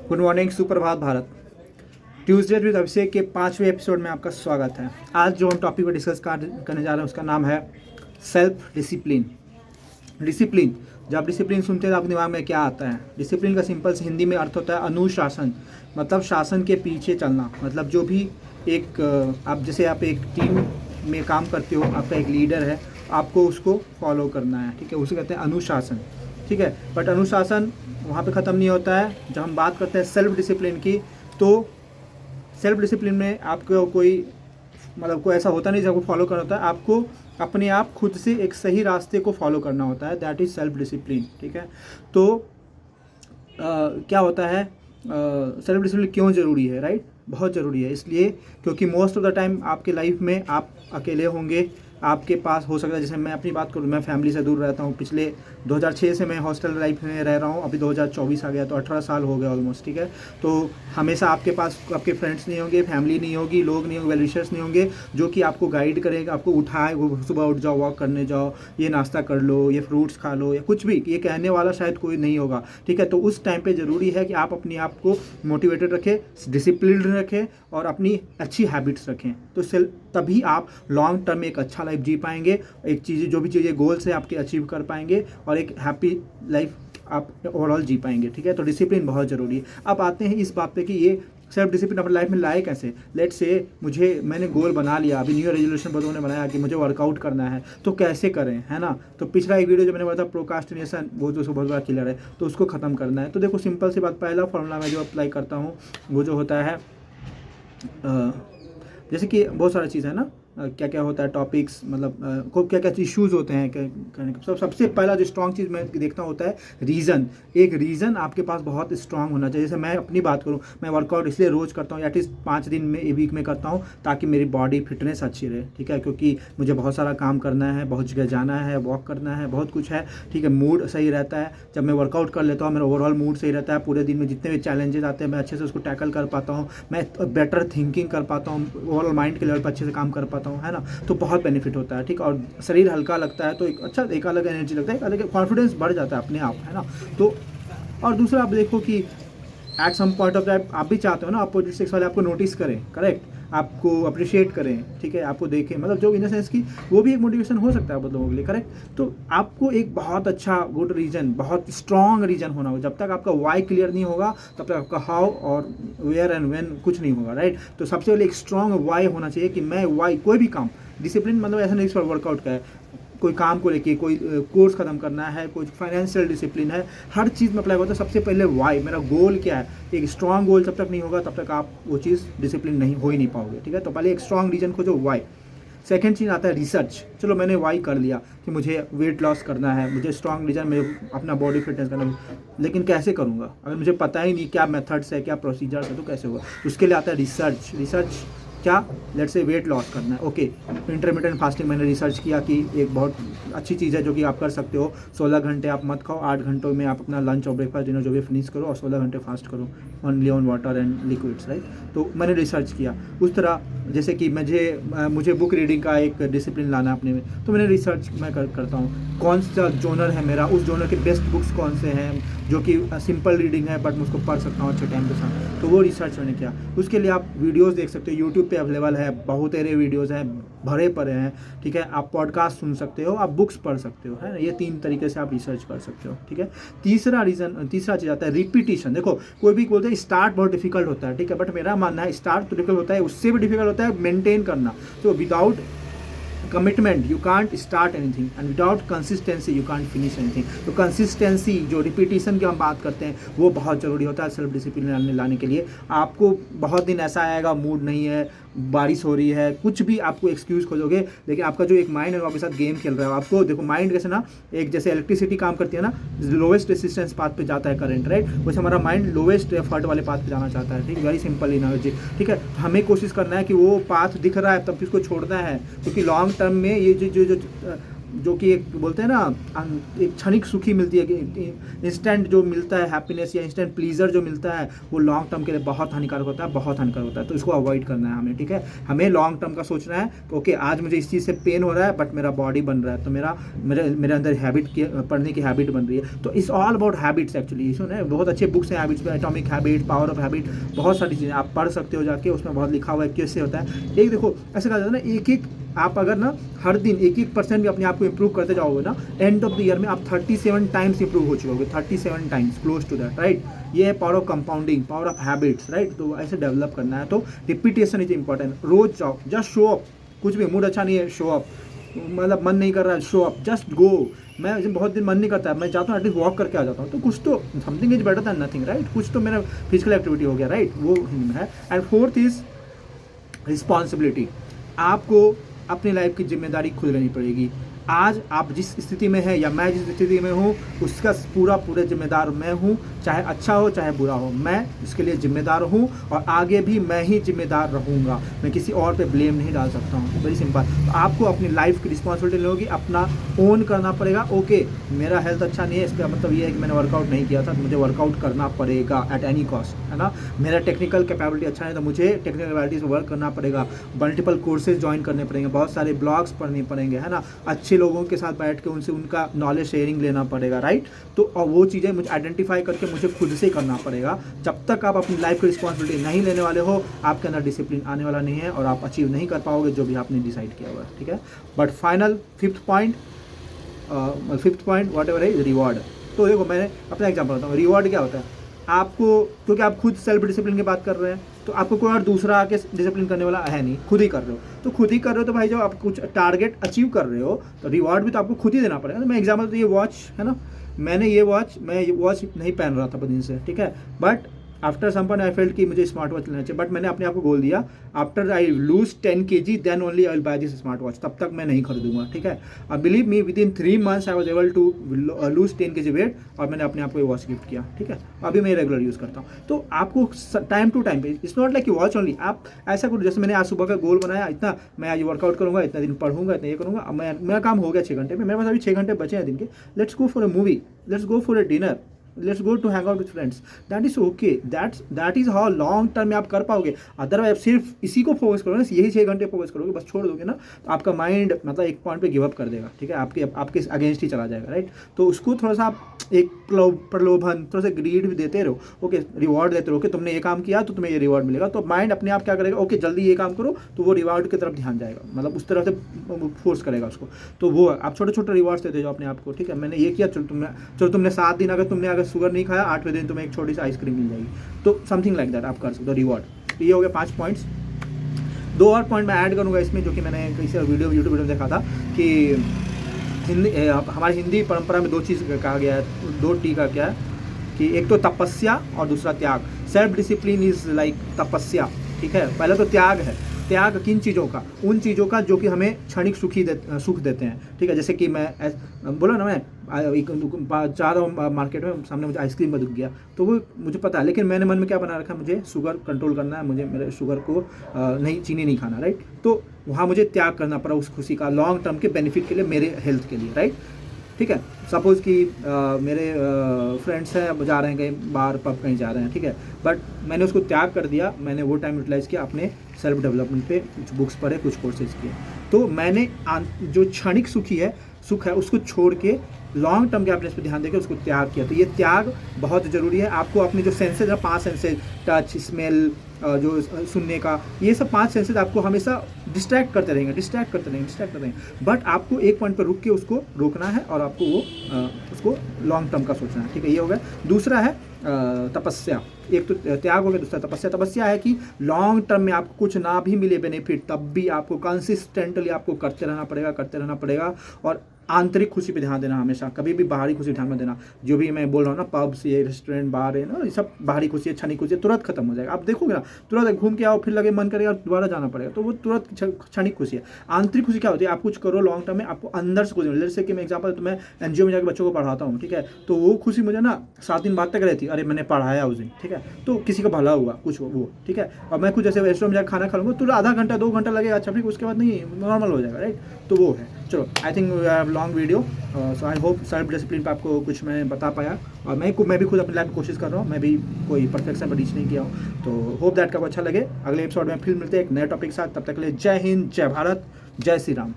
Good morning, सुप्रभात Bharat. Tuesday with अभिषेक के 5वें एपिसोड में आपका स्वागत है। आज जो हम टॉपिक पर डिस्कस करने जा रहे हैं उसका नाम है सेल्फ डिसिप्लिन। डिसिप्लिन, जब आप डिसिप्लिन सुनते हैं तो आपके दिमाग में क्या आता है? डिसिप्लिन का सिंपल से हिंदी में अर्थ होता है अनुशासन, मतलब शासन के पीछे चलना। मतलब जो भी एक आप एक टीम में काम करते हो, आपका एक लीडर है, आपको उसको फॉलो करना है, ठीक है, उसे कहते हैं अनुशासन, ठीक है। बट अनुशासन वहाँ पे ख़त्म नहीं होता है। जब हम बात करते हैं सेल्फ डिसिप्लिन की, तो सेल्फ डिसिप्लिन में आपको कोई ऐसा होता नहीं जिसको फॉलो करना होता है। आपको अपने आप खुद से एक सही रास्ते को फॉलो करना होता है, दैट इज़ सेल्फ डिसिप्लिन, ठीक है। तो क्या होता है, सेल्फ डिसिप्लिन क्यों ज़रूरी है? राइट, बहुत ज़रूरी है इसलिए क्योंकि मोस्ट ऑफ द टाइम आपके लाइफ में आप अकेले होंगे। आपके पास हो सकता है, जैसे मैं अपनी बात करूँ, मैं फैमिली से दूर रहता हूँ। पिछले 2006 से मैं हॉस्टल लाइफ में रह रहा हूँ, अभी 2024 आ गया तो 18 साल हो गए ऑलमोस्ट, ठीक है। तो हमेशा आपके पास आपके फ्रेंड्स नहीं होंगे, फैमिली नहीं होगी, लोग नहीं होंगे, वेल विशर्स नहीं होंगे जो कि आपको गाइड करेगा, आपको उठाए, वो सुबह उठ जाओ, वॉक करने जाओ, ये नाश्ता कर लो, ये फ्रूट्स खा लो, या कुछ भी, ये कहने वाला शायद कोई नहीं होगा, ठीक है। तो उस टाइम पे ज़रूरी है कि आप अपने आप को मोटिवेटेड रखें, डिसिप्लिन्ड रखें और अपनी अच्छी हैबिट्स रखें। तो तभी आप लॉन्ग टर्म में एक अच्छा लाइफ जी पाएंगे, एक चीज़ जो भी चीज़ें गोल्स है आपके अचीव कर पाएंगे और एक हैप्पी लाइफ आप ओवरऑल जी पाएंगे, ठीक है। तो डिसिप्लिन बहुत ज़रूरी है। अब आते हैं इस बात पे कि ये सेल्फ डिसिप्लिन अपनी लाइफ में लाए कैसे। लेट्स से मैंने गोल बना लिया, अभी न्यू ईयर रेजोल्यूशन बदों ने बनाया कि मुझे वर्कआउट करना है, तो कैसे करें, है ना। तो पिछला एक वीडियो जो मैंने बताया प्रोकास्टिनेशन, वो जो बहुत बड़ा किलर है, तो उसको ख़त्म करना है। तो देखो सिंपल सी बात, पहला फॉर्मूला मैं जो अप्लाई करता हूँ वो जो होता है, जैसे कि बहुत सारी चीज़ है ना, क्या क्या होता है टॉपिक्स, मतलब को क्या क्या इश्यूज़ होते हैं करने का। सबसे पहला जो स्ट्रॉन्ग चीज़ मैं देखता होता है रीज़न। एक रीज़न आपके पास बहुत स्ट्रॉन्ग होना चाहिए। जैसे मैं अपनी बात करूं, मैं वर्कआउट इसलिए रोज़ करता हूं, एटलीस्ट 5 दिन में वीक में करता हूं, ताकि मेरी बॉडी फिटनेस अच्छी रहे, ठीक है। क्योंकि मुझे बहुत सारा काम करना है, बहुत जगह जाना है, वॉक करना है, बहुत कुछ है, ठीक है। मूड सही रहता है जब मैं वर्कआउट कर लेता हूँ, मेरा ओवरऑल मूड सही रहता है। पूरे दिन में जितने भी चैलेंजेस आते हैं मैं अच्छे से उसको टैकल कर पाता हूँ, मैं बेटर थिंकिंग कर पाता हूँ, ओवरऑल माइंड के लेवल पर अच्छे से काम कर पाता हूँ, है ना। तो बहुत बेनिफिट होता है, ठीक। और शरीर हल्का लगता है, तो एक अलग एनर्जी लगता है, एक अलग कॉन्फिडेंस बढ़ जाता है अपने आप, है ना। तो और दूसरा आप देखो कि at some point of time आप भी चाहते हो ना अपोजिट सेक्स वाले आपको नोटिस करें, करेक्ट, आपको अप्रिशिएट करें, ठीक है, आपको देखें, मतलब जो इन द सेंस की वो भी एक मोटिवेशन हो सकता है बहुत लोगों के लिए, करेक्ट। तो आपको एक बहुत अच्छा गुड रीज़न, बहुत स्ट्रॉन्ग रीज़न होना होगा। जब तक आपका वाई क्लियर नहीं होगा तब तक आपका हाउ और वेयर एंड व्हेन कुछ नहीं होगा, राइट। तो सबसे पहले एक स्ट्रॉन्ग वाई होना चाहिए कि मैं वाई, कोई भी काम, डिसिप्लिन मतलब ऐसा नहीं सिर्फ वर्कआउट का है, कोई काम को लेके, कोई कोर्स ख़त्म करना है, कोई फाइनेंशियल डिसिप्लिन है, हर चीज़ में अप्लाई होता है। सबसे पहले वाई, मेरा गोल क्या है। एक स्ट्रॉन्ग गोल जब तक नहीं होगा तब तक आप वो चीज़ डिसिप्लिन नहीं हो ही नहीं पाओगे, ठीक है। तो पहले एक स्ट्रॉन्ग रीजन खोजो, वाई। सेकेंड चीज़ आता है रिसर्च। चलो मैंने वाई कर लिया कि मुझे वेट लॉस करना है, मुझे स्ट्रॉन्ग रीजन में अपना बॉडी फिटनेस करना है, लेकिन कैसे करूँगा अगर मुझे पता ही नहीं क्या मेथड्स है, क्या प्रोसीजर्स है, तो कैसे होगा। उसके लिए आता है रिसर्च। रिसर्च क्या, लेट्स से वेट लॉस करना है, ओके, इंटरमिटेंट फास्टिंग मैंने रिसर्च किया कि एक बहुत अच्छी चीज़ है जो कि आप कर सकते हो। 16 घंटे आप मत खाओ, 8 घंटों में आप अपना लंच और ब्रेकफास्ट डिनर जो भी फिनिश करो और 16 घंटे फास्ट करो, only on water and liquids, right. तो मैंने रिसर्च किया उस तरह। जैसे कि मुझे बुक रीडिंग का एक डिसिप्लिन लाना अपने में, तो मैंने रिसर्च मैं करता हूँ कौन सा जोनर है मेरा, उस जोनर के बेस्ट बुक्स कौन से हैं जो कि सिंपल रीडिंग है बट मैं उसको पढ़ सकता हूँ अच्छे टाइम के साथ। तो वो रिसर्च मैंने किया। उसके लिए आप वीडियोस देख सकते हो, यूट्यूब पे अवेलेबल है, बहुत सारे वीडियोस हैं, भरे पड़े हैं, ठीक है। आप पॉडकास्ट सुन सकते हो, आप बुक्स पढ़ सकते हो, है ना। ये 3 तरीके से आप रिसर्च कर सकते हो, ठीक है। तीसरा चीज़ आता है रिपीटिशन। देखो कोई भी बोलते हैं स्टार्ट बहुत डिफिकल्ट होता है, ठीक है, बट मेरा मानना है स्टार्ट तो डिफिकल्ट होता है, उससे भी डिफिकल्ट होता है मेंटेन करना। तो without commitment you can't start anything and without consistency you can't finish anything. तो कंसिस्टेंसी, जो रिपीटिशन की हम बात करते हैं, वो बहुत ज़रूरी होता है सेल्फ डिसिप्लिन लाने के लिए। आपको बहुत दिन ऐसा आएगा, मूड नहीं है, बारिश हो रही है, कुछ भी आपको एक्सक्यूज़ खोजोगे, लेकिन आपका जो एक माइंड है वो आपके साथ गेम खेल रहा है। आपको देखो माइंड कैसे ना, एक जैसे इलेक्ट्रिसिटी काम करती है ना, लोवेस्ट रेसिस्टेंस पाथ पे जाता है करंट, राइट, वैसे हमारा माइंड लोवेस्ट एफर्ट वाले पाथ पे जाना चाहता है, ठीक, वेरी सिंपल एनालॉजी, ठीक है। हमें कोशिश करना है कि वो पाथ दिख रहा है तब भी उसको छोड़ना है, क्योंकि लॉन्ग टर्म में ये जो जो कि एक बोलते हैं ना एक क्षणिक सुखी मिलती है कि इंस्टेंट जो मिलता है हैप्पीनेस या इंस्टेंट प्लीजर जो मिलता है वो लॉन्ग टर्म के लिए बहुत हानिकारक होता है, बहुत हानिकारक होता है। तो इसको अवॉइड करना है हमें, ठीक है। हमें लॉन्ग टर्म का सोचना है कि ओके आज मुझे इस चीज़ से पेन हो रहा है बट मेरा बॉडी बन रहा है, तो मेरे अंदर हैबिट की पढ़ने की हैबिट बन रही है। तो it's all about habits actually. सुने बहुत अच्छे बुक्स हैं हैबिट्स पे, atomic habit, power of habit, बहुत सारी चीज़ें आप पढ़ सकते हो जाके, उसमें बहुत लिखा हुआ है कैसे होता है। एक देखो ऐसा कहा जाता है ना, एक आप अगर ना हर दिन 1% भी अपने आप को इंप्रूव करते जाओगे ना, एंड ऑफ द ईयर में आप 37 टाइम्स इंप्रूव हो चुके होगे, 37 times, close to that, right. ये है power of compounding, power of habits, right. तो ऐसे डेवलप करना है, तो रिपीटेशन इज इंपॉर्टेंट। रोज जाओ, जस्ट शो अप, कुछ भी मूड अच्छा नहीं है शो अप, मतलब मन नहीं कर रहा है शो अप, जस्ट गो। मैं बहुत दिन मन नहीं करता है, मैं चाहता हूँ एटलीस्ट वॉक करके आ जाता हूँ, तो कुछ तो something is better than nothing, right. कुछ तो मेरा फिजिकल एक्टिविटी हो गया, राइट, वो है। And fourth is responsibility. आपको अपनी लाइफ की जिम्मेदारी खुद लेनी पड़ेगी। आज आप जिस स्थिति में है या मैं जिस स्थिति में हूँ उसका पूरा जिम्मेदार मैं हूँ, चाहे अच्छा हो चाहे बुरा हो, मैं इसके लिए जिम्मेदार हूँ और आगे भी मैं ही जिम्मेदार रहूँगा। मैं किसी और पे ब्लेम नहीं डाल सकता हूँ, वेरी सिंपल। तो आपको अपनी लाइफ की रिस्पॉन्सिबिलिटी लेनी होगी, अपना ओन करना पड़ेगा। ओके मेरा हेल्थ अच्छा नहीं है, इसका मतलब ये है कि मैंने वर्कआउट नहीं किया था, मुझे वर्कआउट करना पड़ेगा एट एनी कॉस्ट, है ना। मेरा टेक्निकल कैपेबिलिटी अच्छा नहीं तो मुझे टेक्निकल कैपेबिलिटी से वर्क करना पड़ेगा, मल्टीपल कोर्सेज ज्वाइन करने पड़ेंगे, बहुत सारे ब्लॉग्स पढ़ने पड़ेंगे, है ना। अच्छे लोगों के साथ बैठ के उनसे उनका नॉलेज शेयरिंग लेना पड़ेगा, राइट। तो और वो चीज़ें मुझे आइडेंटिफाई करके मुझे खुद से करना पड़ेगा। जब तक आप अपनी लाइफ की रिस्पॉन्सिबिलिटी नहीं लेने वाले हो, आपके अंदर डिसिप्लिन आने वाला नहीं है और आप अचीव नहीं कर पाओगे जो भी आपने डिसाइड किया हुआ है, ठीक है। But final fifth point what ever is reward. तो देखो मैंने अपना एग्जाम्पल बताऊँ, रिवॉर्ड क्या होता है आपको, क्योंकि आप खुद सेल्फ डिसिप्लिन की बात कर रहे हैं तो आपको कोई और दूसरा आके डिसिप्लिन करने वाला है नहीं, खुद ही कर रहे हो। तो खुद ही कर रहे हो तो भाई जब आप कुछ टारगेट अचीव कर रहे हो तो रिवॉर्ड भी तो आपको खुद ही देना पड़ेगा। तो मैं एग्जाम्पल तो ये वॉच है ना, मैं ये वॉच नहीं पहन रहा था बहुत दिन से, ठीक है। But after some point I felt कि मुझे स्मार्ट वॉच लेना चाहिए, बट मैंने अपने आप को गोल दिया after I lose 10 kg then only I will buy this smart watch, तब तक मैं नहीं खरीदूंगा, ठीक है। अब believe me within 3 months I was able to lose 10 kg weight और मैंने अपने आप को ये वॉच गिफ्ट किया, ठीक है। अभी मैं रेगुलर यूज़ करता हूँ। तो आपको टाइम टू टाइम पे, it's not like watch only, आप ऐसा करो जैसे मैंने आज सुबह का गोल बनाया, इतना मैं आज वर्कआउट करूँगा, इतना दिन पढ़ूंगा, इतना ये करूँगा। मेरा काम हो गया 6 घंटे में, मेरे पास अभी 6 घंटे बचे हैं दिन के, let's go for a movie, let's go for a dinner, let's go to hang out with friends, that is okay, that is how long term में आप कर पाओगे। अदरवाइज सिर्फ इसी को फोकस करोगे, यही 6 घंटे फोकस करोगे, बस छोड़ दोगे ना, तो आपका माइंड मतलब एक पॉइंट पे गिव अप कर देगा, ठीक है, आपके अगेंस्ट ही चला जाएगा, राइट। तो उसको थोड़ा सा आप एक प्रलोभन, थोड़ा सा ग्रीड भी देते रहो, ओके रिवॉर्ड देते रहो कि तुमने ये काम किया तो तुम्हें ये रिवॉर्ड मिलेगा। तो माइंड अपने आप क्या करेगा, ओके जल्दी ये काम करो, तो वो रिवॉर्ड की तरफ ध्यान जाएगा, मतलब उस तरह से फोर्स करेगा उसको। तो वो आप छोटे छोटे रिवॉर्ड्स देते जाओ अपने आप को, ठीक है। मैंने ये किया, चलो तुमने 7 दिन अगर शुगर नहीं खाया, 8वें दिन तुम्हें एक छोटी सी आइसक्रीम मिल जाएगी, तो समथिंग लाइक दैट आप कर सकते हो रिवॉर्ड। तो ये हो गया 5 पॉइंट्स। 2 और पॉइंट मैं ऐड करूँगा इसमें, जो कि मैंने कहीं यूट्यूब वीडियो में देखा था कि हमारी हिंदी परंपरा में 2 चीज़ कहा गया है, 2 टी का क्या है कि एक तो तपस्या और दूसरा त्याग। सेल्फ डिसिप्लिन इज लाइक तपस्या, ठीक है। पहले तो त्याग है, त्याग किन चीज़ों का, उन चीज़ों का जो कि हमें क्षणिक सुख देते हैं, ठीक है। जैसे कि मैं बोला ना, मैं जा रहा हूँ मार्केट में, सामने मुझे आइसक्रीम का दिख गया, तो वो मुझे पता है, लेकिन मैंने मन में क्या बना रखा है, मुझे शुगर कंट्रोल करना है, मुझे मेरे शुगर को चीनी नहीं खाना, राइट। तो वहाँ मुझे त्याग करना पड़ा उस खुशी का, लॉन्ग टर्म के बेनिफिट के लिए, मेरे हेल्थ के लिए, राइट, ठीक है। सपोज़ कि मेरे फ्रेंड्स हैं, जा रहे हैं कहीं बाहर पब कहीं जा रहे हैं, ठीक है, बट मैंने उसको त्याग कर दिया, मैंने वो टाइम यूटिलाइज़ किया अपने सेल्फ डेवलपमेंट पे, कुछ बुक्स पढ़े, कुछ कोर्सेज किए। तो मैंने जो क्षणिक सुख है उसको छोड़ के लॉन्ग टर्म के हैप्पीनेस पे ध्यान देकर उसको त्याग किया। तो ये त्याग बहुत ज़रूरी है। आपको अपने जो सेंसेज है, 5 सेंसेज, टच, स्मेल, जो सुनने का, ये सब 5 सेंसेज आपको हमेशा डिस्ट्रैक्ट करते रहेंगे, बट आपको एक पॉइंट पर रुक के उसको रोकना है और आपको उसको लॉन्ग टर्म का सोचना है, ठीक है। ये हो गया। दूसरा है तपस्या। एक तो त्याग हो गया, दूसरा तपस्या है कि लॉन्ग टर्म में आपको कुछ ना भी मिले बेनिफिट, तब भी आपको कंसिस्टेंटली आपको करते रहना पड़ेगा और आंतरिक खुशी पे ध्यान देना हमेशा, कभी भी बाहरी खुशी ध्यान में देना। जो भी मैं बोल रहा हूँ ना, पब्स, ये रेस्टोरेंट, बार है ना, ये सब बाहरी खुशी है, क्षणिक खुशी है, तुरंत खत्म हो जाएगा। आप देखोगे ना, तुरंत घूम के आओ, फिर लगे मन करेगा दोबारा जाना पड़ेगा, तो वो तुरंत क्षणिक खुशी है। आंतरिक खुशी क्या होती है, आप कुछ करो लॉन्ग टर्म में, आपको अंदर से कुछ मिले। जैसे कि मैं एग्जाम्पल, तो मैं NGO में जाकर बच्चों को पढ़ाता हूँ, ठीक है, तो वो खुशी मुझे ना 7 दिन बाद तक रहती, अरे मैंने पढ़ाया उस दिन, ठीक है, तो किसी का भला हुआ, कुछ वो, ठीक है। और मैं कुछ जैसे रेस्टोरेंट में जाकर खाना खा लूँगा तो आधा घंटा 2 घंटा लगेगा, अच्छा फिर उसके बाद नहीं, नॉर्मल हो जाएगा, राइट। तो वो है। चलो, I think we have long video, so I hope self discipline पर आपको कुछ मैं बता पाया, और मैं भी खुद अपनी लाइफ में कोशिश कर रहा हूँ, मैं भी कोई परफेक्शन पर रीच नहीं किया हूँ। तो होप दैट आपको अच्छा लगे। अगले एपिसोड में फिर मिलते हैं एक नए टॉपिक के साथ, तब तक के लिए जय हिंद, जय भारत, जय श्री राम।